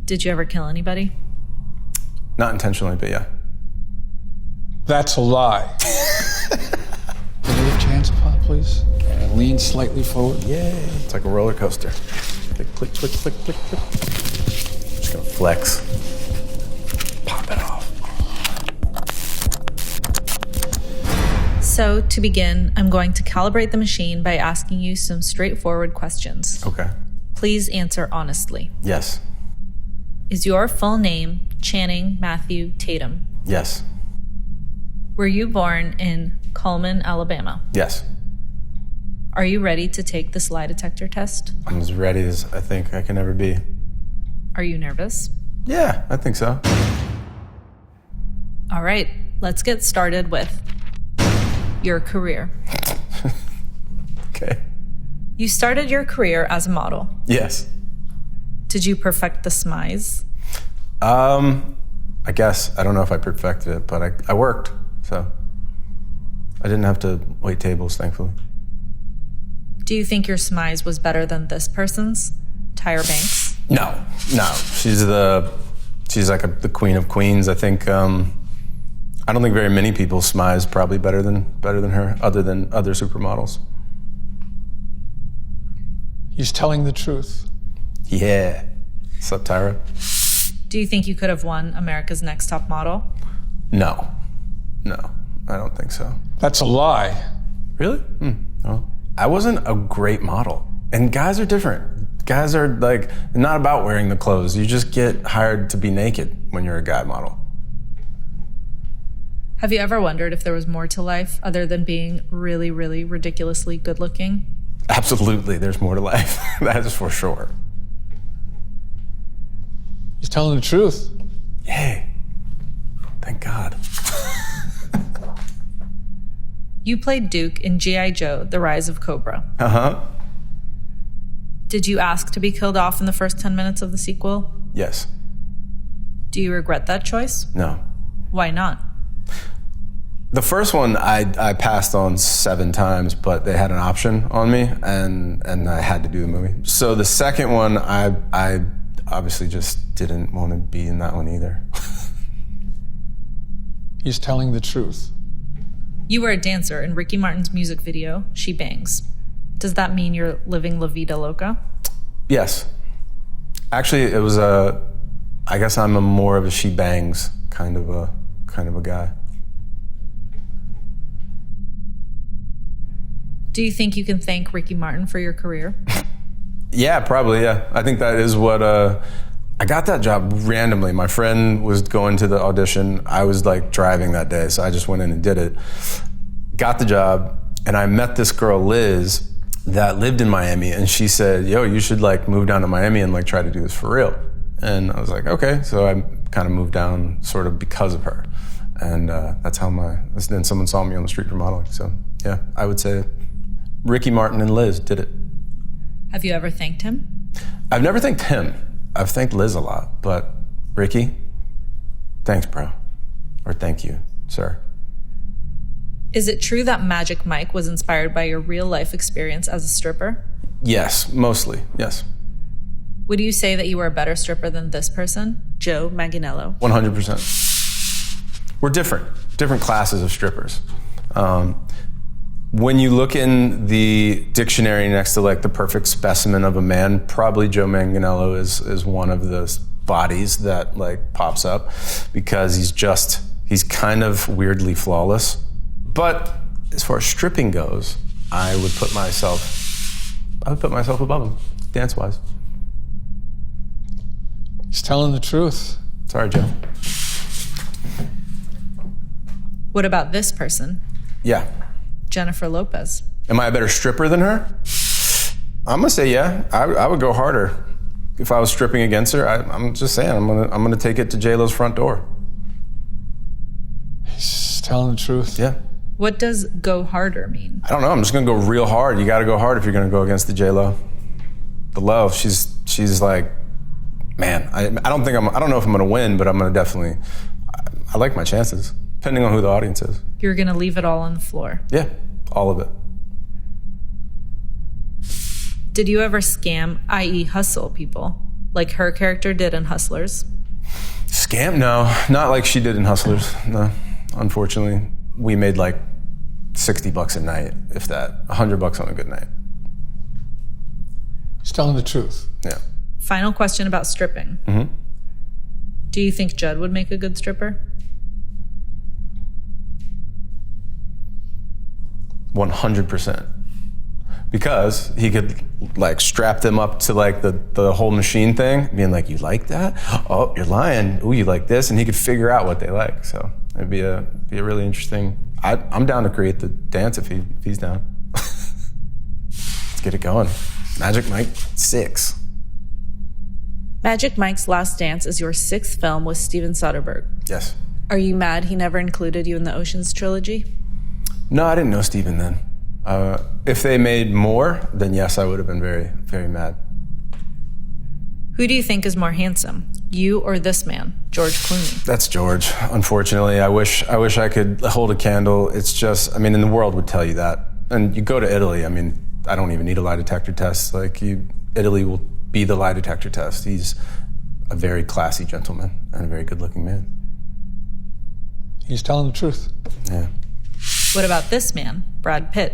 Did you ever kill anybody? Not intentionally, but yeah. That's a lie. Can you lift your hands up, please? And lean slightly forward. Yay. It's like a roller coaster. Click, click, click, click, click, click. Just gonna flex. Pop it off. So, to begin, I'm going to calibrate the machine by asking you some straightforward questions. Okay. Please answer honestly. Yes. Is your full name Channing Matthew Tatum? Yes. Were you born in Cullman, Alabama? Yes. Are you ready to take this lie detector test? I'm as ready as I think I can ever be. Are you nervous? Yeah, I think so. All right, let's get started with your career. Okay. You started your career as a model. Yes. Did you perfect the smize? I guess. I don't know if I perfected it, but I worked, so I didn't have to wait tables, thankfully. Do you think your smize was better than this person's, Tyra Banks? No. She's like the queen of queens. I think I don't think very many people smize probably better than her, other than other supermodels. He's telling the truth. Yeah. What's up, Tyra? Do you think you could have won America's Next Top Model? No, I don't think so. That's a lie. Really? Well, I wasn't a great model. And guys are different. Guys are like, not about wearing the clothes. You just get hired to be naked when you're a guy model. Have you ever wondered if there was more to life other than being really, really ridiculously good looking? Absolutely, there's more to life. That is for sure. He's telling the truth. Yay. Thank God. You played Duke in G.I. Joe, The Rise of Cobra. Uh-huh. Did you ask to be killed off in the first 10 minutes of the sequel? Yes. Do you regret that choice? No. Why not? The first one I passed on 7 times, but they had an option on me, and I had to do the movie. So the second one, I obviously just didn't want to be in that one either. He's telling the truth. You were a dancer in Ricky Martin's music video, She Bangs. Does that mean you're living La Vida Loca? Yes. Actually, it was I guess I'm more of a She Bangs kind of a guy. Do you think you can thank Ricky Martin for your career? Yeah, probably, yeah. I think that is what, I got that job randomly. My friend was going to the audition. I was like driving that day, so I just went in and did it. Got the job, and I met this girl, Liz, that lived in Miami, and she said, yo, you should like move down to Miami and like try to do this for real. And I was like, okay. So I kind of moved down sort of because of her. And that's how then someone saw me on the street for modeling. So yeah, I would say Ricky Martin and Liz did it. Have you ever thanked him? I've never thanked him. I've thanked Liz a lot, but Ricky, thanks, bro. Or thank you, sir. Is it true that Magic Mike was inspired by your real life experience as a stripper? Yes, mostly, yes. Would you say that you were a better stripper than this person, Joe Manganiello? 100%. We're different classes of strippers. When you look in the dictionary next to like the perfect specimen of a man, probably Joe Manganiello is one of the bodies that like pops up because he's kind of weirdly flawless. But as far as stripping goes, I would put myself above him, dance-wise. He's telling the truth. Sorry, Joe. What about this person? Yeah. Jennifer Lopez. Am I a better stripper than her? I'm gonna say yeah. I would go harder if I was stripping against her. I'm just saying I'm gonna take it to J.Lo's front door. He's telling the truth. Yeah. What does go harder mean? I don't know. I'm just gonna go real hard. You gotta go hard if you're gonna go against the J.Lo. The love. She's like, man. I don't know if I'm gonna win, but I'm gonna definitely. I like my chances, depending on who the audience is. You're gonna leave it all on the floor. Yeah, all of it. Did you ever scam, i.e. hustle people, like her character did in Hustlers? Scam? No, not like she did in Hustlers. No, unfortunately. We made like $60 a night, if that. $100 on a good night. He's telling the truth. Yeah. Final question about stripping. Mm-hmm. Do you think Judd would make a good stripper? 100%. Because he could like strap them up to like the whole machine thing, being like, you like that? Oh, you're lying. Ooh, you like this? And he could figure out what they like. So it'd be a really interesting. I'm down to create the dance if he's down. Let's get it going. Magic Mike 6. Magic Mike's Last Dance is your 6th film with Steven Soderbergh. Yes. Are you mad he never included you in the Ocean's trilogy? No, I didn't know Steven then. If they made more, then yes, I would have been very, very mad. Who do you think is more handsome, you or this man, George Clooney? That's George, unfortunately. I wish I could hold a candle. It's just, I mean, and the world would tell you that. And you go to Italy, I mean, I don't even need a lie detector test. Like, Italy will be the lie detector test. He's a very classy gentleman and a very good-looking man. He's telling the truth. Yeah. What about this man, Brad Pitt?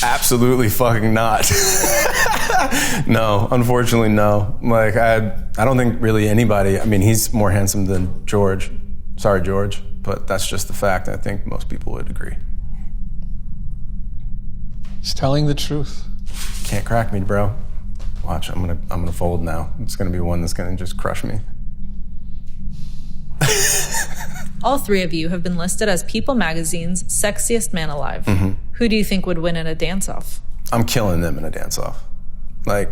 Absolutely fucking not. No, unfortunately, no. Like, I don't think really anybody, I mean, he's more handsome than George. Sorry, George, but that's just the fact. I think most people would agree. He's telling the truth. Can't crack me, bro. Watch, I'm gonna fold now. It's gonna be one that's gonna just crush me. All 3 of you have been listed as People Magazine's sexiest man alive. Mm-hmm. Who do you think would win in a dance-off? I'm killing them in a dance-off. Like,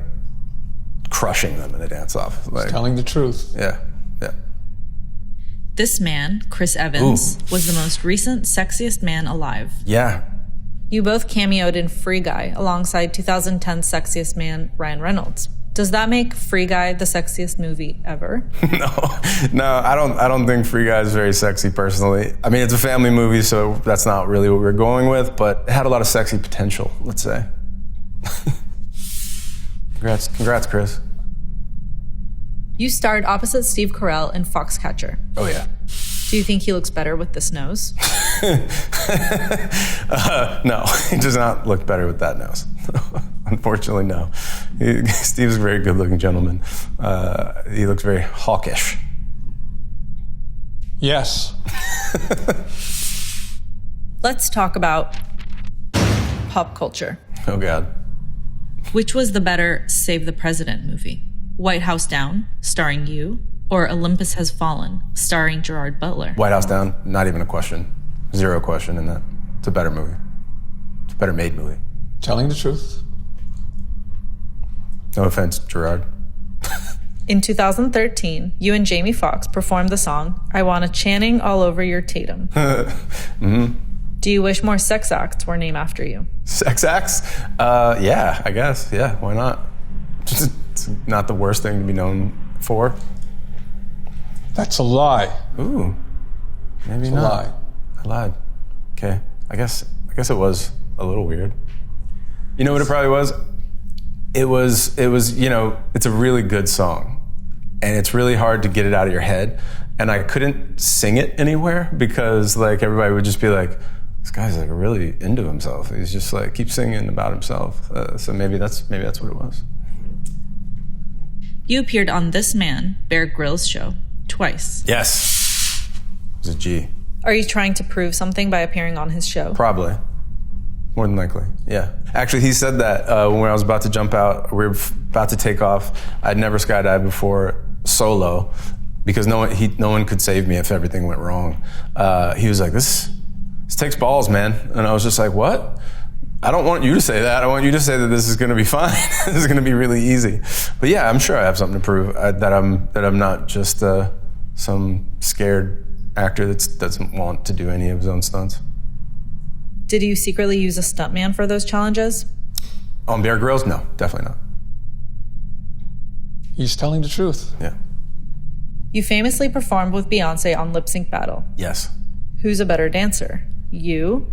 crushing them in a dance-off. Like, He's telling the truth. Yeah, yeah. This man, Chris Evans, was the most recent sexiest man alive. Yeah. You both cameoed in Free Guy alongside 2010 sexiest man Ryan Reynolds. Does that make Free Guy the sexiest movie ever? No, I don't think Free Guy is very sexy personally. I mean, it's a family movie, so that's not really what we're going with, but it had a lot of sexy potential, let's say. Congrats, Chris. You starred opposite Steve Carell in Foxcatcher. Oh, yeah. Do you think he looks better with this nose? No, he does not look better with that nose. Unfortunately, no. Steve's a very good-looking gentleman. He looks very hawkish. Yes. Let's talk about pop culture. Oh, God. Which was the better Save the President movie? White House Down, starring you, or Olympus Has Fallen, starring Gerard Butler? White House Down, not even a question. Zero question in that. It's a better movie. It's a better made movie. Telling the truth. No offense, Gerard. In 2013, you and Jamie Foxx performed the song, I Want a Channing All Over Your Tatum. Mm-hmm. Do you wish more sex acts were named after you? Sex acts? Yeah, I guess. Yeah, why not? It's not the worst thing to be known for. That's a lie. Ooh, maybe It's not. a lie. I lied. Okay, I guess it was a little weird. You know what it probably was? It was, you know, it's a really good song. And it's really hard to get it out of your head. And I couldn't sing it anywhere because like everybody would just be like, this guy's like really into himself. He's just like, keeps singing about himself. So maybe that's what it was. You appeared on This Man, Bear Grylls' show, twice. Yes. It was a G. Are you trying to prove something by appearing on his show? Probably. More than likely, yeah. Actually, he said that when I was about to jump out, we were about to take off. I'd never skydived before solo because no one could save me if everything went wrong. He was like, this takes balls, man. And I was just like, what? I don't want you to say that. I want you to say that this is gonna be fine. This is gonna be really easy. But yeah, I'm sure I have something to prove that I'm not just some scared actor that doesn't want to do any of his own stunts. Did you secretly use a stuntman for those challenges? On Bear Grylls? No, definitely not. He's telling the truth. Yeah. You famously performed with Beyonce on Lip Sync Battle. Yes. Who's a better dancer, you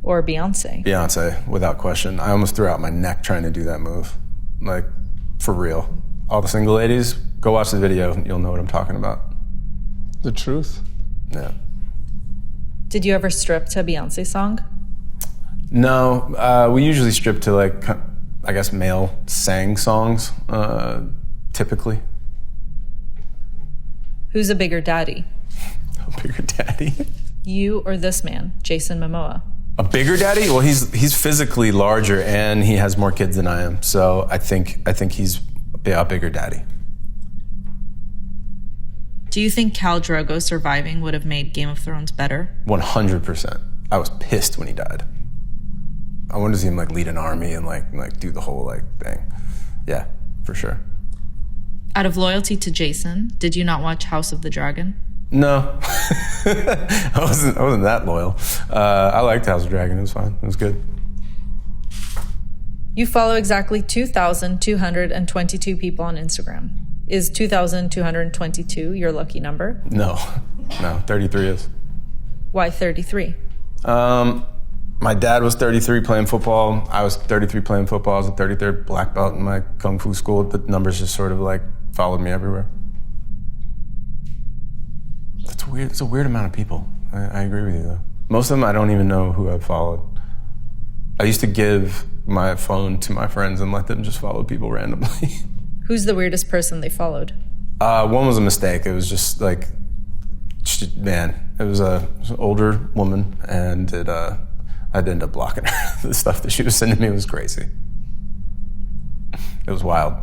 or Beyonce? Beyonce, without question. I almost threw out my neck trying to do that move. Like, for real. All the single ladies, go Go watch the video, you'll know what I'm talking about. The truth? Yeah. Did you ever strip to a Beyonce song? No, we usually strip to like, I guess, male sang songs, typically. Who's a bigger daddy? A bigger daddy? You or this man, Jason Momoa? A bigger daddy? Well, he's physically larger and he has more kids than I am. So I think he's a bigger daddy. Do you think Khal Drogo surviving would have made Game of Thrones better? 100%. I was pissed when he died. I wanted to see him like lead an army and like do the whole like thing. Yeah, for sure. Out of loyalty to Jason, did you not watch House of the Dragon? No, I wasn't that loyal. I liked House of the Dragon. It was fine. It was good. You follow exactly 2,222 people on Instagram. Is 2,222 your lucky number? No, 33 is. Why 33? My dad was 33 playing football. I was 33 playing football. I was a 33rd black belt in my kung fu school. The numbers just sort of like followed me everywhere. That's weird. It's a weird amount of people. I agree with you though. Most of them I don't even know who I've followed. I used to give my phone to my friends and let them just follow people randomly. Who's the weirdest person they followed? One was a mistake. It was just like, man, it was an older woman, and I had to end up blocking her. The stuff that she was sending me was crazy. It was wild.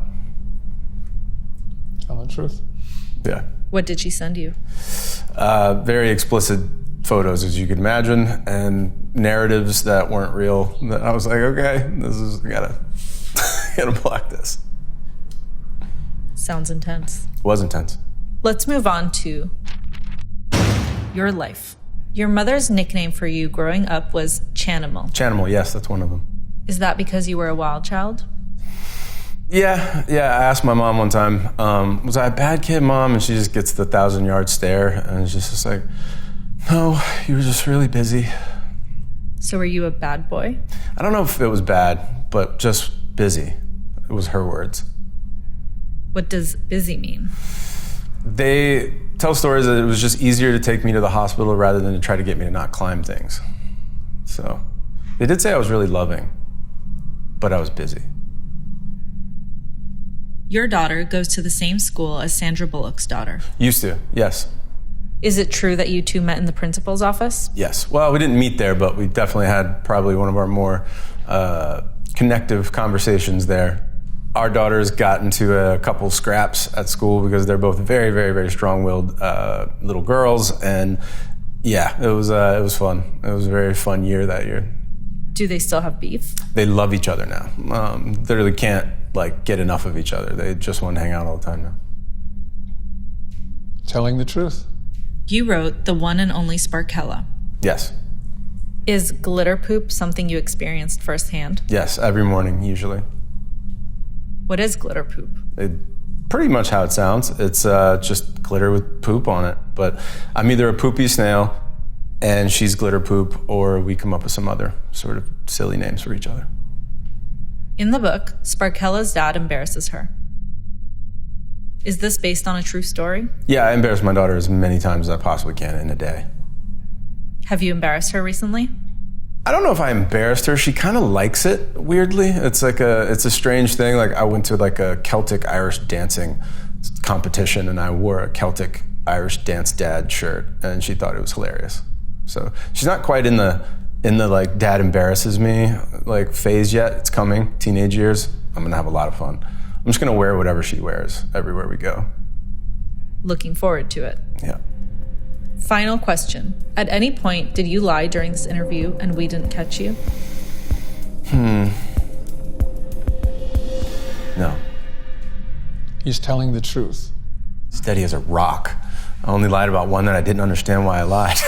Tell the truth. Yeah. What did she send you? Very explicit photos, as you could imagine, and narratives that weren't real. That I was like, okay, I gotta block this. Sounds intense. It was intense. Let's move on to your life. Your mother's nickname for you growing up was Chanimal. Chanimal, yes, that's one of them. Is that because you were a wild child? Yeah. I asked my mom one time, was I a bad kid, Mom? And she just gets the 1,000-yard stare, and it's just like, no, you were just really busy. So were you a bad boy? I don't know if it was bad, but just busy. It was her words. What does busy mean? They tell stories that it was just easier to take me to the hospital rather than to try to get me to not climb things. So they did say I was really loving, but I was busy. Your daughter goes to the same school as Sandra Bullock's daughter. Used to, yes. Is it true that you two met in the principal's office? Yes. Well, we didn't meet there, but we definitely had probably one of our more connective conversations there. Our daughters got into a couple scraps at school because they're both very, very, very strong-willed little girls, and yeah, it was fun. It was a very fun year that year. Do they still have beef? They love each other now. Literally can't get enough of each other. They just want to hang out all the time now. Telling the truth. You wrote The One and Only Sparkella. Yes. Is glitter poop something you experienced firsthand? Yes, every morning usually. What is glitter poop? Pretty much how it sounds. It's just glitter with poop on it. But I'm either a poopy snail and she's glitter poop, or we come up with some other sort of silly names for each other. In the book, Sparkella's dad embarrasses her. Is this based on a true story? Yeah, I embarrass my daughter as many times as I possibly can in a day. Have you embarrassed her recently? I don't know if I embarrassed her. She kind of likes it, weirdly. It's a strange thing. Like, I went to a Celtic Irish dancing competition and I wore a Celtic Irish dance dad shirt and she thought it was hilarious. So she's not quite in the dad embarrasses me phase yet. It's coming, teenage years. I'm gonna have a lot of fun. I'm just gonna wear whatever she wears everywhere we go. Looking forward to it. Yeah. Final question. At any point, did you lie during this interview and we didn't catch you? No. He's telling the truth. Steady as a rock. I only lied about one that I didn't understand why I lied.